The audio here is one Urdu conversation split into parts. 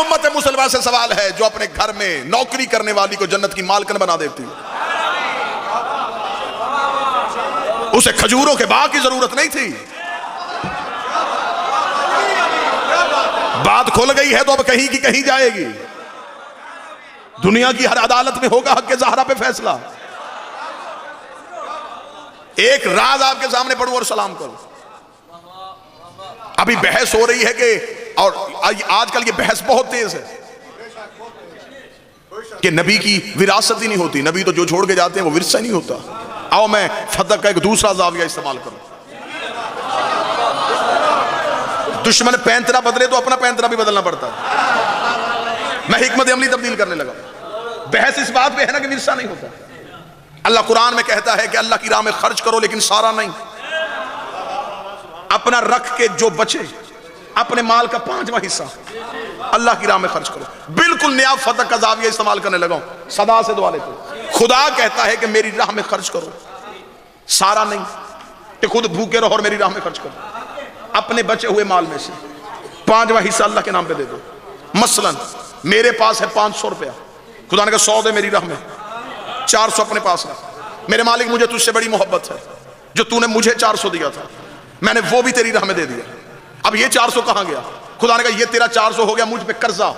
امت مسلمہ سے سوال ہے جو اپنے گھر میں نوکری کرنے والی کو جنت کی مالکن بنا دیتی ہے؟ اسے کھجوروں کے باغ کی ضرورت نہیں تھی، بات کھل گئی ہے تو اب کہیں کی کہیں جائے گی۔ دنیا کی ہر عدالت میں ہوگا حق زہرا پہ فیصلہ۔ ایک راز آپ کے سامنے پڑھوں اور سلام کروں۔ ابھی بحث ہو رہی ہے کہ، اور آج کل یہ بحث بہت تیز ہے کہ نبی کی وراثت ہی نہیں ہوتی، نبی تو جو چھوڑ کے جاتے ہیں وہ ورثہ نہیں ہوتا۔ آؤ میں فتح کا ایک دوسرا زاویہ استعمال کروں۔ دشمن پینترا بدلے تو اپنا پینترا بھی بدلنا پڑتا ہے۔ میں حکمت عملی تبدیل کرنے لگا۔ بحث اس بات پہ ہے نا کہ ورثہ نہیں ہوتا۔ اللہ قرآن میں کہتا ہے کہ اللہ کی راہ میں خرچ کرو لیکن سارا نہیں، اپنا رکھ کے جو بچے، اپنے مال کا 5واں حصہ اللہ کی راہ میں خرچ کرو۔ بالکل نیا فتح کا زاویہ استعمال کرنے لگا ہوں، صدا سے دعا لیتے۔ خدا کہتا ہے کہ میری راہ میں خرچ کرو، سارا نہیں کہ خود بھوکے رہو اور میری راہ میں خرچ کرو، اپنے بچے ہوئے مال میں سے 5واں حصہ اللہ کے نام پہ دے دو۔ مثلا میرے پاس ہے 500 روپیہ، خدا نے کہا 100 دے میری راہ میں، 400 اپنے پاس ہے۔ میرے مالک مجھے تجھ سے بڑی محبت ہے، جو تو نے مجھے 400 دیا تھا میں نے وہ بھی تیری راہ میں دے دیا۔ اب یہ 400 کہاں گیا؟ خدا نے کہا یہ تیرا 400 ہو گیا مجھ پہ قرضہ۔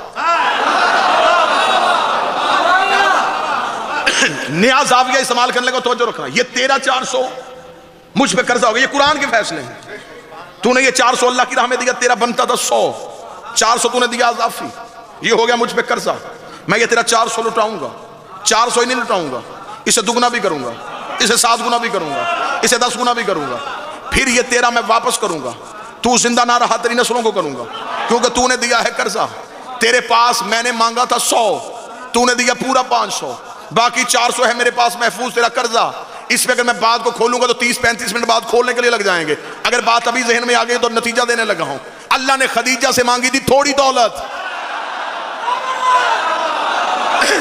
نیا زاویہ استعمال کرنے کا توجہ رکھنا، یہ تیرا 400 مجھ پہ قرضہ ہو گیا۔ یہ قرآن کے فیصلے ہیں۔ تو نے یہ 400 اللہ کی راہ میں دیا، تیرا بنتا تھا 100، 400 تو نے دیا اضافی، یہ ہو گیا مجھ پہ قرضہ۔ میں یہ تیرا 400 لٹاؤں گا، 400 ہی نہیں لٹاؤں گا، اسے دگنا بھی کروں گا، اسے 7 گنا بھی کروں گا، اسے 10 گنا بھی کروں گا، پھر یہ تیرا میں واپس کروں گا۔ تو زندہ نہ رہا تیری نسلوں کو کروں گا، کیونکہ تو نے دیا ہے قرضہ۔ تیرے پاس میں نے مانگا تھا 100، تو نے دیا پورا 500، باقی 400 ہے میرے پاس محفوظ تیرا قرضہ۔ اس میں اگر میں بات کو کھولوں گا تو 30-35 منٹ بعد کھولنے کے لیے لگ جائیں گے۔ اگر بات ابھی ذہن میں آ گئی تو نتیجہ دینے لگا ہوں۔ اللہ نے خدیجہ سے مانگی تھی تھوڑی دولت،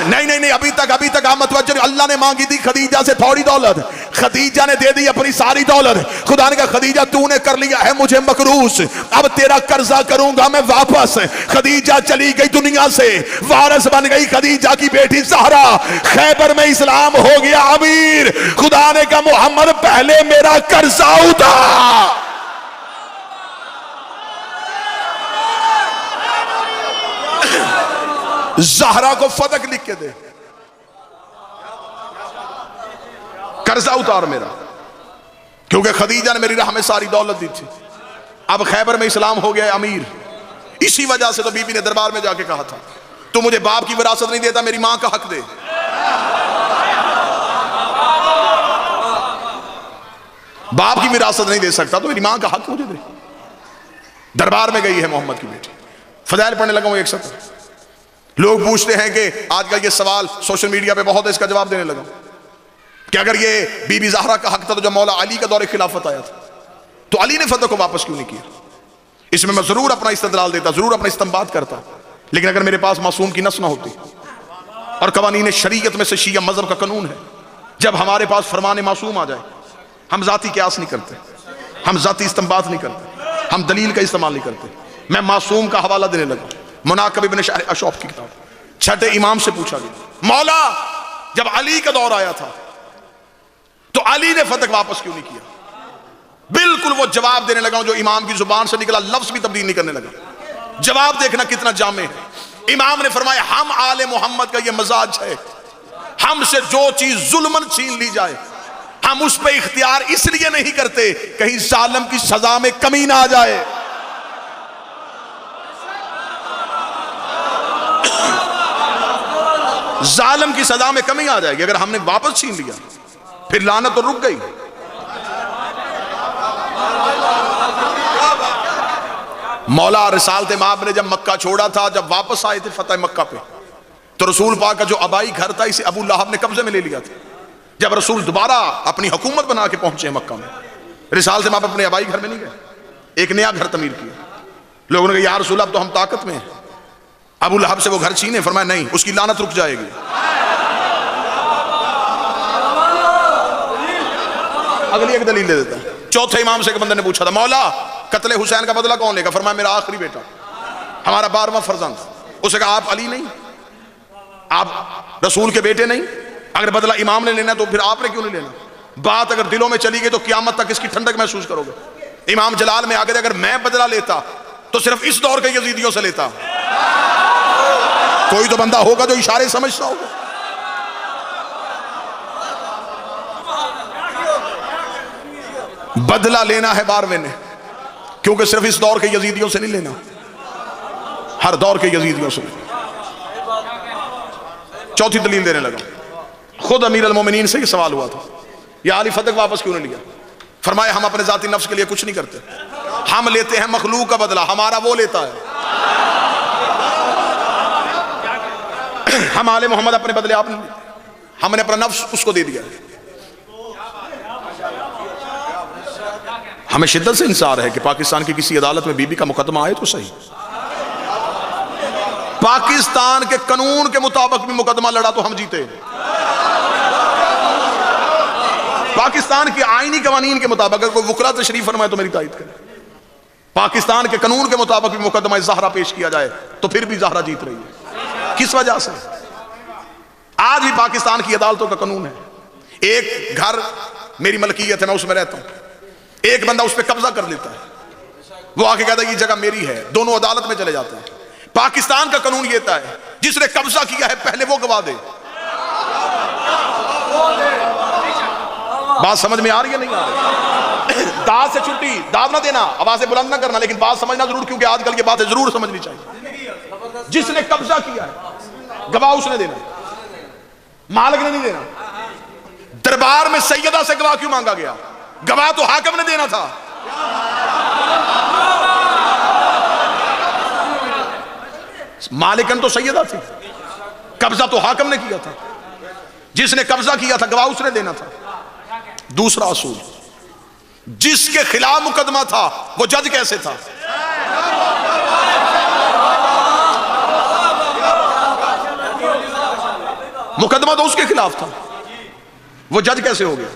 نہیں ابھی تک آپ متوجہ، اللہ نے مانگی تھی خدیجہ سے تھوڑی دولت، خدیجہ نے دے دی اپنی ساری دولت۔ خدا نے کہا خدیجہ تو نے کر لیا ہے مجھے مکروس، اب تیرا قرضہ کروں گا میں واپس۔ خدیجہ چلی گئی دنیا سے، وارث بن گئی خدیجہ کی بیٹی زہرا، خیبر میں اسلام ہو گیا امیر۔ خدا نے کہا محمد پہلے میرا قرضہ اتار۔ زہرا کو فتح لکھ کے دے، قرضہ اتار میرا، کیونکہ خدیجہ نے میری راہ میں ساری دولت دی تھی۔ اب خیبر میں اسلام ہو گیا امیر۔ اسی وجہ سے تو بی بی نے دربار میں جا کے کہا تھا تو مجھے باپ کی وراثت نہیں دیتا، میری ماں کا حق دے۔ باپ کی وراثت نہیں دے سکتا تو میری ماں کا حق مجھے دے۔ دربار میں گئی ہے محمد کی بیٹی۔ فضائل پڑھنے لگا ہوں ایک ساتھ۔ لوگ پوچھتے ہیں کہ آج کا یہ سوال سوشل میڈیا پہ بہت ہے، اس کا جواب دینے لگا کہ اگر یہ بی بی زہرا کا حق تھا تو جب مولا علی کا دور خلافت آیا تھا تو علی نے فتح کو واپس کیوں نہیں کیا؟ اس میں ضرور اپنا استدلال دیتا، ضرور اپنا استنباط کرتا، لیکن اگر میرے پاس معصوم کی نص نہ ہوتی، اور قوانین شریعت میں سے شیعہ مذہب کا قانون ہے جب ہمارے پاس فرمان معصوم آ جائے ہم ذاتی قیاس نہیں کرتے، ہم ذاتی استنباط نہیں کرتے، ہم دلیل کا استعمال نہیں کرتے۔ میں معصوم کا حوالہ دینے لگا، مناقب ابن شہر اشوف کی کتاب، چھٹے امام سے پوچھا گیا مولا جب علی کا دور آیا تھا تو علی نے فتح واپس کیوں نہیں کیا؟ بالکل وہ جواب دینے لگا جو امام کی زبان سے نکلا، لفظ بھی تبدیل نہیں کرنے لگا۔ جواب دیکھنا کتنا جامع ہے۔ امام نے فرمایا ہم آل محمد کا یہ مزاج ہے، ہم سے جو چیز ظلمن چھین لی جائے ہم اس پہ اختیار اس لیے نہیں کرتے کہیں ظالم کی سزا میں کمی نہ آ جائے۔ ظالم کی سزا میں کمی آ جائے گی، اگر ہم نے واپس چھین لیا پھر لعنت تو رک گئی۔ مولا رسالت مآب نے جب مکہ چھوڑا تھا، جب واپس آئے تھے فتح مکہ پہ تو رسول پاک کا جو آبائی گھر تھا اسے ابو لہب نے قبضے میں لے لیا تھا۔ جب رسول دوبارہ اپنی حکومت بنا کے پہنچے مکہ میں، رسالت مآب اپنے آبائی گھر میں نہیں گئے، ایک نیا گھر تعمیر کیا۔ لوگوں نے کہا یا رسول اب تو ہم طاقت میں ہیں، ابو لہب سے وہ گھر چھینے، فرمایا نہیں، اس کی لعنت رک جائے گی۔ اگلی ایک دلیل دے دیتا ہے۔ چوتھے امام سے ایک بندے نے پوچھا تھا مولا قتل حسین کا بدلہ کون لے گا؟ فرمایا میرا آخری بیٹا، ہمارا 12واں فرزند، اسے کہا آپ علی نہیں، آپ رسول کے بیٹے نہیں، اگر بدلہ امام نے لینا تو پھر آپ نے کیوں نہیں لینا؟ بات اگر دلوں میں چلی گئی تو قیامت تک اس کی ٹھنڈک محسوس کرو گے۔ امام جلال میں آگے اگر میں بدلہ لیتا تو صرف اس دور کے یزیدیوں سے لیتا۔ کوئی تو بندہ ہوگا جو اشارے سمجھتا ہوگا۔ بدلہ لینا ہے 12ویں نے، کیونکہ صرف اس دور کے یزیدیوں سے نہیں لینا، ہر دور کے یزیدیوں سے لینا۔ چوتھی دلیل دینے لگا، خود امیر المومنین سے یہ سوال ہوا تھا، یا علی فتح واپس کیوں نہیں لیا؟ فرمایا ہم اپنے ذاتی نفس کے لیے کچھ نہیں کرتے، ہم لیتے ہیں مخلوق کا بدلہ، ہمارا وہ لیتا ہے۔ ہم آل محمد اپنے بدلے آپ نے لیتے، ہم نے اپنا نفس اس کو دے دیا ہے۔ ہمیں شدت سے انصار ہے کہ پاکستان کی کسی عدالت میں بی بی کا مقدمہ آئے تو صحیح، پاکستان کے قانون کے مطابق بھی مقدمہ لڑا تو ہم جیتے، پاکستان کی آئینی قوانین کے مطابق، اگر کوئی وکلا تشریف فرمائے تو میری تائید کرے، پاکستان کے قانون کے مطابق بھی مقدمہ زہرا پیش کیا جائے تو پھر بھی زہرا جیت رہی ہے۔ کس وجہ سے؟ آج بھی پاکستان کی عدالتوں کا قانون ہے، ایک گھر میری ملکیت ہے، میں اس میں رہتا ہوں، ایک بندہ اس پہ قبضہ کر لیتا ہے، وہ آ کے کہتا ہے یہ جگہ میری ہے، دونوں عدالت میں چلے جاتے ہیں۔ پاکستان کا قانون یہ ہے جس نے قبضہ کیا ہے پہلے وہ گواہ دے۔ بات سمجھ میں آ رہی ہے نہیں آ رہی؟ داد سے چھٹی، داد نہ دینا، آوازیں بلند نہ کرنا، لیکن بات سمجھنا ضرور، کیونکہ آج کل یہ باتیں ضرور سمجھنی چاہیے۔ جس نے قبضہ کیا ہے گواہ اس نے دینا، مالک نے نہیں دینا۔ دربار میں سیدہ سے گواہ کیوں مانگا گیا؟ گواہ تو حاکم نے دینا تھا۔ مالکن تو سیدہ تھی، قبضہ تو حاکم نے کیا تھا، جس نے قبضہ کیا تھا گواہ اس نے دینا تھا۔ دوسرا اصول، جس کے خلاف مقدمہ تھا وہ جج کیسے تھا؟ مقدمہ تو اس کے خلاف تھا، وہ جج کیسے ہو گیا؟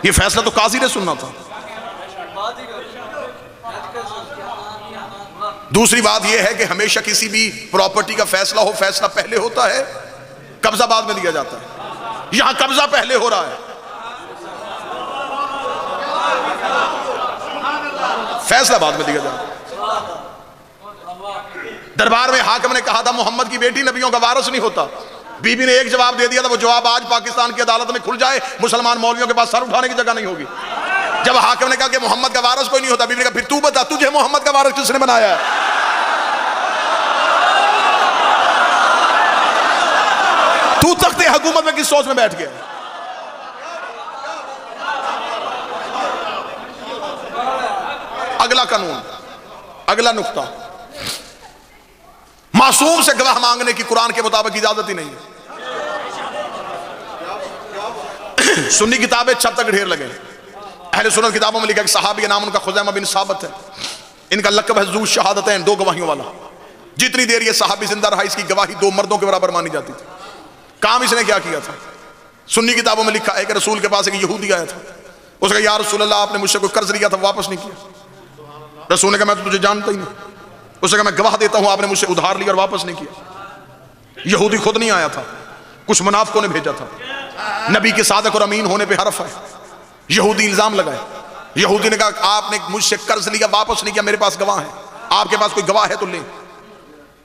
یہ فیصلہ تو قاضی نے سننا تھا۔ دوسری بات یہ ہے کہ ہمیشہ کسی بھی پراپرٹی کا فیصلہ ہو، فیصلہ پہلے ہوتا ہے، قبضہ بعد میں دیا جاتا ہے۔ یہاں قبضہ پہلے ہو رہا ہے، فیصلہ بعد میں دیا جاتا ہے۔ دربار میں حاکم نے کہا تھا محمد کی بیٹی نبیوں کا وارث نہیں ہوتا، بی بی نے ایک جواب دے دیا تھا، وہ جواب آج پاکستان کی عدالت میں کھل جائے، مسلمان مولویوں کے پاس سر اٹھانے کی جگہ نہیں ہوگی۔ جب حاکم نے کہا کہ محمد کا وارث کوئی نہیں ہوتا، بی بی نے کہا پھر تو بتا تجھے محمد کا وارث کس نے بنایا ہے؟ تو تخت حکومت میں کس سوچ میں بیٹھ گیا؟ اگلا قانون، اگلا نقطہ، معصوم سے گواہ مانگنے کی قرآن کے مطابق اجازت ہی نہیں ہے۔ سنی کتابیں چھت تک ڈھیر لگے، اہل سنت کتابوں میں لکھا کہ صحابی نام ان کا خزیمہ بن ثابت ہے، ان کا لقب ہے ذو شہادتین، دو گواہیوں والا۔ جتنی دیر یہ صحابی زندہ رہا اس کی گواہی دو مردوں کے برابر مانی جاتی تھی۔ کام اس نے کیا کیا تھا؟ سنی کتابوں میں لکھا ہے کہ رسول کے پاس ایک یہودی آیا تھا، اس نے کہا یا رسول اللہ آپ نے مجھ سے کوئی قرض لیا تھا واپس نہیں کیا۔ رسول نے کہا میں تو تجھے جانتا ہی نہیں۔ اس نے کہا میں گواہ دیتا ہوں آپ نے مجھ سے ادھار لیا اور واپس نہیں کیا۔ یہودی خود نہیں آیا تھا، کچھ منافقوں نے بھیجا تھا۔ نبی کے صادق اور امین ہونے پہ حرف ہے۔ یہودی الزام لگائے، یہودی نے کہا آپ نے مجھ سے قرض لیا واپس نہیں کیا، میرے پاس گواہ ہے، آپ کے پاس کوئی گواہ ہے تو لیں۔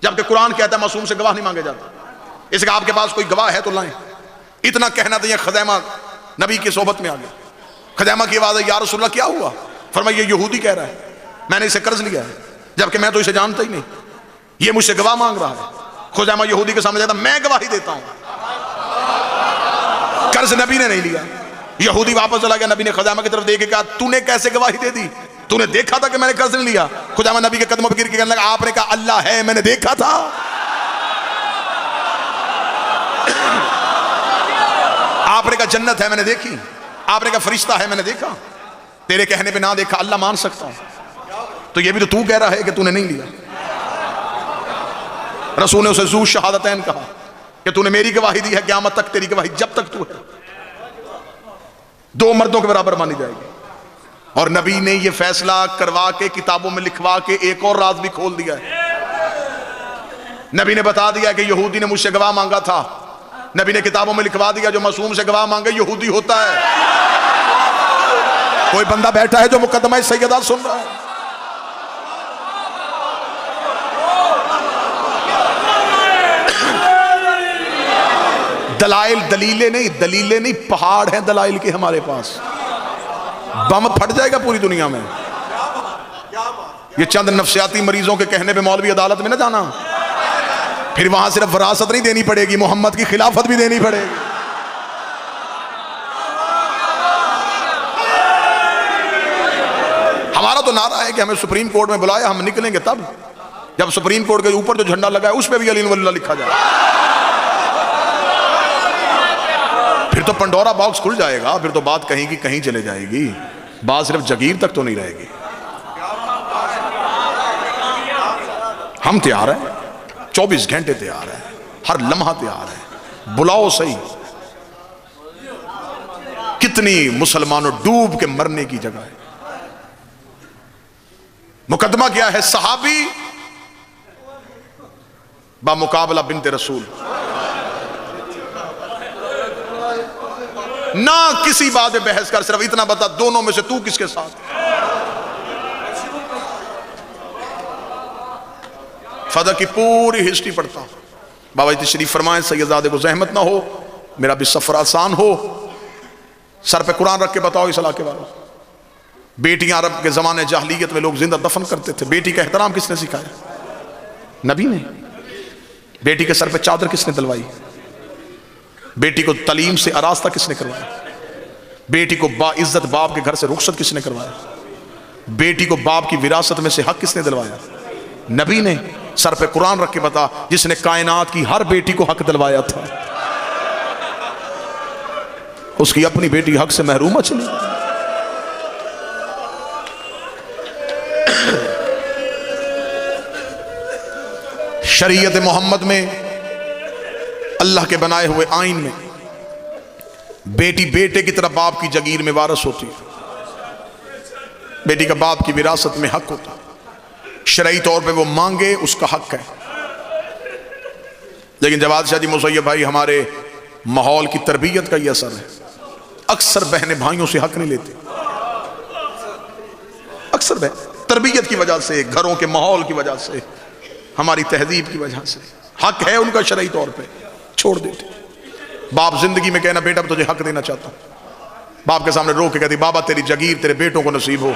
جبکہ قرآن کہتا ہے معصوم سے گواہ نہیں مانگے جاتے، اس کا آپ کے پاس کوئی گواہ ہے تو لائیں۔ اتنا کہنا تھا، یہ خزیمہ نبی کی صحبت میں آ گیا۔ خزیمہ کی آواز ہے یا رسول اللہ کیا ہوا؟ فرمایا یہ یہودی کہہ رہا ہے میں نے اسے قرض لیا ہے، جبکہ میں تو اسے جانتا ہی نہیں، یہ مجھ سے گواہ مانگ رہا ہے۔ خزیمہ یہودی کے سامنے جاتا میں گواہی دیتا ہوں، قرض نبی نے نہیں لیا۔ یہودی واپس چلا گیا، نبی نے خزیمہ کی طرف دیکھ کے کہا تو نے کیسے گواہی دے دی؟ تو نے دیکھا تھا کہ میں نے قرض نہیں لیا؟ خزیمہ نبی کے قدموں پہ گر کے کہنے لگا آپ نے کہا اللہ ہے میں نے دیکھا تھا۔ آپ نے کہا جنت ہے میں نے دیکھی، آپ نے کہا فرشتہ ہے میں نے دیکھا، تیرے کہنے پہ نہ دیکھا اللہ مان سکتا ہوں، تو یہ بھی تو کہہ رہا ہے کہ تو نے نہیں لیا۔ رسول نے اسے ذو شہادتین کہا کہ تو نے میری گواہی دی ہے، قیامت تک تیری گواہی جب تک تو ہے دو مردوں کے برابر مانی جائے گی۔ اور نبی نے یہ فیصلہ کروا کے کتابوں میں لکھوا کے ایک اور راز بھی کھول دیا ہے۔ نبی نے بتا دیا کہ یہودی نے مجھ سے گواہ مانگا تھا، نبی نے کتابوں میں لکھوا دیا جو معصوم سے گواہ مانگے یہودی ہوتا ہے۔ کوئی بندہ بیٹھا ہے جو مقدمہ سیدہ سن رہا ہے؟ دلائل دلیلیں نہیں پہاڑ ہیں دلائل کے ہمارے پاس۔ بم پھٹ جائے گا پوری دنیا میں۔ یہ چند نفسیاتی مریضوں کے کہنے پہ مولوی عدالت میں نہ جانا، پھر وہاں صرف وراثت نہیں دینی پڑے گی، محمد کی خلافت بھی دینی پڑے گی۔ ہمارا تو نعرہ ہے کہ ہمیں سپریم کورٹ میں بلایا، ہم نکلیں گے تب جب سپریم کورٹ کے اوپر جو جھنڈا لگا ہے اس پہ بھی علی ولی اللہ لکھا جائے، پھر تو پنڈورا باکس کھل جائے گا، پھر تو بات کہیں کی کہیں چلے جائے گی، بات صرف جگیر تک تو نہیں رہے گی۔ ہم تیار ہیں، 24 گھنٹے تیار ہیں، ہر لمحہ تیار ہیں، بلاؤ صحیح۔ کتنی مسلمانوں ڈوب کے مرنے کی جگہ ہے۔ مقدمہ کیا ہے؟ صحابی بمقابلہ بنت رسول، نہ کسی بات پہ بحث کر، صرف اتنا بتا دونوں میں سے تو کس کے ساتھ۔ فضا کی پوری ہسٹری پڑھتا ہوں، بابا جی تشریف فرمائیں سیدزادے کو زحمت نہ ہو، میرا بھی سفر آسان ہو، سر پہ قرآن رکھ کے بتاؤ اس علاقے والوں۔ بیٹیاں عرب کے زمانے جاہلیت میں لوگ زندہ دفن کرتے تھے، بیٹی کا احترام کس نے سکھایا؟ نبی نے۔ بیٹی کے سر پہ چادر کس نے دلوائی؟ بیٹی کو تعلیم سے آراستہ کس نے کروایا؟ بیٹی کو با عزت باپ کے گھر سے رخصت کس نے کروایا؟ بیٹی کو باپ کی وراثت میں سے حق کس نے دلوایا؟ نبی نے۔ سر پہ قرآن رکھ کے بتا جس نے کائنات کی ہر بیٹی کو حق دلوایا تھا، اس کی اپنی بیٹی حق سے محروم چلی۔ شریعت محمد میں، اللہ کے بنائے ہوئے آئین میں، بیٹی بیٹے کی طرح باپ کی جگیر میں وارث ہوتی ہے، بیٹی کا باپ کی وراثت میں حق ہوتا ہے، شرعی طور پہ وہ مانگے اس کا حق ہے۔ لیکن جواد شاہ جی مسیب بھائی، ہمارے ماحول کی تربیت کا یہ اثر ہے، اکثر بہنیں بھائیوں سے حق نہیں لیتے، اکثر بہن تربیت کی وجہ سے، گھروں کے ماحول کی وجہ سے، ہماری تہذیب کی وجہ سے، حق ہے ان کا شرعی طور پہ، چھوڑ دیتے۔ باپ زندگی میں کہنا بیٹا تجھے حق دینا چاہتا ہوں، باپ کے سامنے رو کے کہتی بابا تیری جگیر تیرے بیٹوں کو نصیب ہو،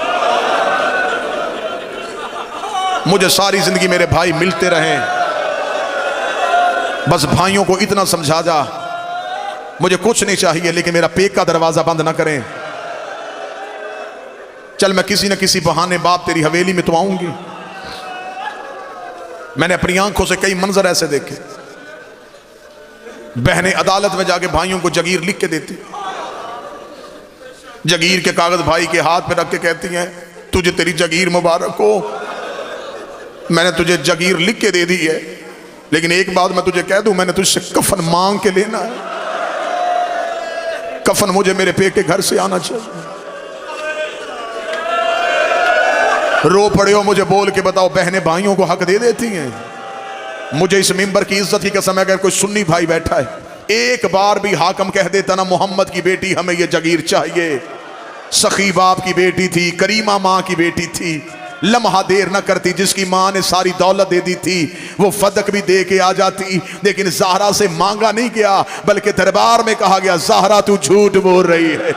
مجھے ساری زندگی میرے بھائی ملتے رہیں، بس بھائیوں کو اتنا سمجھا جا مجھے کچھ نہیں چاہیے لیکن میرا پیک کا دروازہ بند نہ کریں، چل میں کسی نہ کسی بہانے باپ تیری حویلی میں تو آؤں گی۔ میں نے اپنی آنکھوں سے کئی منظر ایسے دیکھے، بہنیں عدالت میں جا کے بھائیوں کو جگیر لکھ کے دیتی، جگیر کے کاغذ بھائی کے ہاتھ پہ رکھ کے کہتی ہیں تجھے تیری جگیر مبارک ہو، میں نے تجھے جگیر لکھ کے دے دی ہے لیکن ایک بات میں تجھے کہہ دوں، میں نے تجھ سے کفن مانگ کے لینا ہے، کفن مجھے میرے پیٹ کے گھر سے آنا چاہیے۔ رو پڑے ہو مجھے بول کے بتاؤ بہنیں بھائیوں کو حق دے دیتی ہیں؟ مجھے اس ممبر کی عزت ہی قسم ہے، اگر کوئی سنی بھائی بیٹھا ہے ایک بار بھی حاکم کہہ دیتا نا محمد کی بیٹی ہمیں یہ جگیر چاہیے، سخی باپ کی بیٹی تھی، کریمہ ماں کی بیٹی تھی، لمحہ دیر نہ کرتی، جس کی ماں نے ساری دولت دے دی تھی وہ فدق بھی دے کے آ جاتی، لیکن زہرا سے مانگا نہیں گیا بلکہ دربار میں کہا گیا زہرا تو جھوٹ بول رہی ہے۔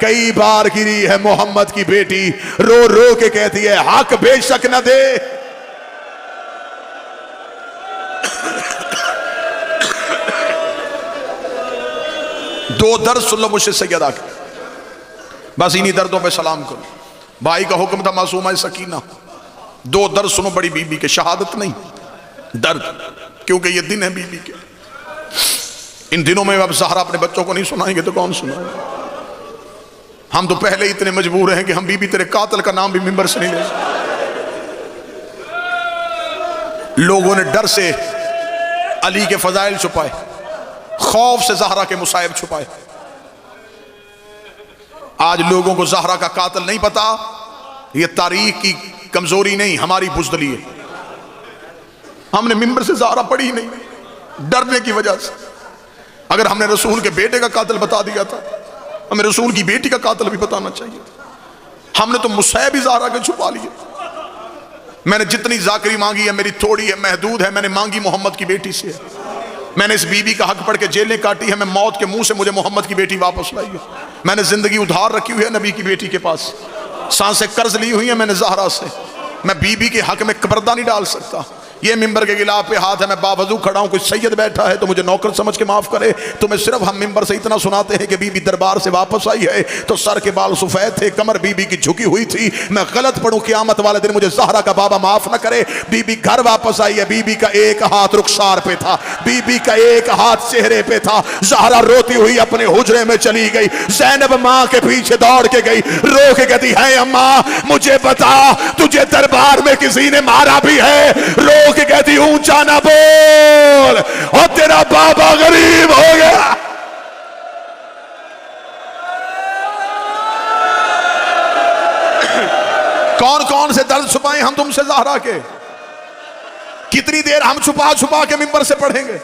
کئی بار گری ہے محمد کی بیٹی، رو رو کے کہتی ہے حق بے شک نہ دے۔ دو درد سن لو مجھ سے سیدہ کے، بس انہی دردوں پہ سلام کرو۔ بھائی کا حکم تھا معصومہ سکینہ، دو درد سنو بڑی بی بی کے، شہادت نہیں درد، کیونکہ یہ دن ہے بی بی کے۔ ان دنوں میں اب زہرا اپنے بچوں کو نہیں سنائیں گے تو کون سنائیں گے؟ ہم تو پہلے اتنے مجبور ہیں کہ ہم بی بی تیرے قاتل کا نام بھی ممبر سے نہیں لے سکتے۔ لوگوں نے ڈر سے علی کے فضائل چھپائے، خوف سے زہرا کے مصائب چھپائے۔ آج لوگوں کو زہرا کا قاتل نہیں پتا، یہ تاریخ کی کمزوری نہیں ہماری بزدلی ہے۔ ہم نے ممبر سے زہرا پڑھی ہی نہیں, ڈرنے کی وجہ سے. اگر ہم نے رسول کے بیٹے کا قاتل بتا دیا تھا, ہمیں رسول کی بیٹی کا قاتل بھی بتانا چاہیے تھا. ہم نے تو مصعب بھی زہرا کے چھپا لیے. میں نے جتنی ذاکری مانگی ہے میری تھوڑی ہے, محدود ہے. میں نے مانگی محمد کی بیٹی سے. میں نے اس بی بی کا حق پڑھ کے جیلیں کاٹی ہے. میں موت کے منہ سے مجھے محمد کی بیٹی واپس لائی ہے. میں نے زندگی ادھار رکھی ہوئی ہے نبی کی بیٹی کے پاس. سانسیں قرض لی ہوئی ہیں میں نے زہرا سے. میں بی بی کے حق میں پردہ نہیں ڈال سکتا. یہ ممبر کے غلاف پہ ہاتھ ہے, میں باوضو کھڑا ہوں, کوئی سید بیٹھا ہے تو مجھے نوکر سمجھ کے معاف کرے. تو میں صرف ہم ممبر سے اتنا سناتے ہیں کہ بی بی دربار سے واپس آئی ہے تو سر کے بال سفید تھے, کمر بی بی کی جھکی ہوئی تھی. میں غلط پڑھوں قیامت والے دن مجھے زہرا کا بابا معاف نہ کرے. بی بی گھر واپس آئی ہے, بی بی کا ایک ہاتھ رخسار پہ تھا, بی بی کا ایک ہاتھ چہرے پہ تھا. زہرا روتی ہوئی اپنے حجرے میں چلی گئی. زینب ماں کے پیچھے دوڑ کے گئی, رو کے کہتی ہے اماں مجھے بتا تجھے دربار میں کسی نے مارا بھی ہے؟ رو کے کہتی اونچا نہ بول اور تیرا بابا غریب ہو گیا. کون کون سے درد چھپائیں ہم تم سے زہرا کے؟ کتنی دیر ہم چھپا چھپا کے ممبر سے پڑھیں گے؟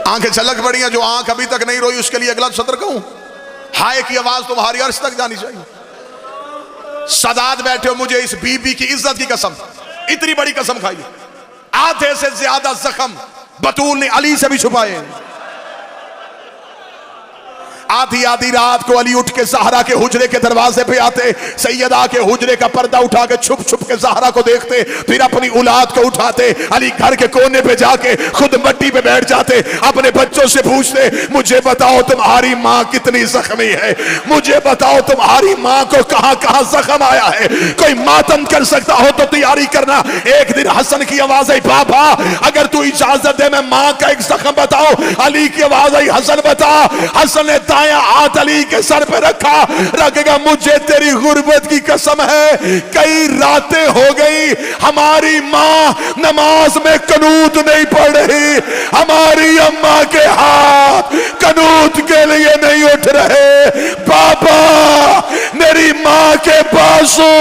آنکھیں چھلک پڑی ہیں, جو آنکھ ابھی تک نہیں روئی اس کے لیے اگلا سطر کہوں, ہائے کی آواز تمہاری عرش تک جانی چاہیے. سادات بیٹھے ہو, مجھے اس بی بی کی عزت کی قسم, اتنی بڑی قسم کھائی, آدھے سے زیادہ زخم بطول نے علی سے بھی چھپائے. آدھی آدھی رات کو علی اٹھ کے زہرا کے حجرے کے دروازے پہ آتے, سیدہ کے حجرے کا پردہ اٹھا کے چھپ چھپ کے زہرا کو دیکھتے, پھر اپنی اولاد کو اٹھاتے. علی گھر کے کونے پہ جا کے خود مٹی پہ بیٹھ جاتے, اپنے بچوں سے پوچھتے مجھے بتاؤ تمہاری ماں کتنی زخمی ہے, مجھے بتاؤ تمہاری ماں کو کہاں کہاں زخم آیا ہے, کوئی ماتم کر سکتا ہو تو تیاری کرنا. ایک دن حسن کی آواز آئی, بابا اگر تو اجازت دے میں ماں کا ایک زخم بتاؤ. علی کی آواز آئی, حسن بتا. حسن نے ہاتھ علی کے سر پہ رکھا, رکھے گا مجھے تیری غربت کی قسم ہے کئی راتیں ہو گئی ہماری ماں نماز میں قنوت نہیں پڑھ رہی, ہماری اماں کے ہاتھ قنوت کے لیے نہیں اٹھ رہے. بابا میری ماں کے بازو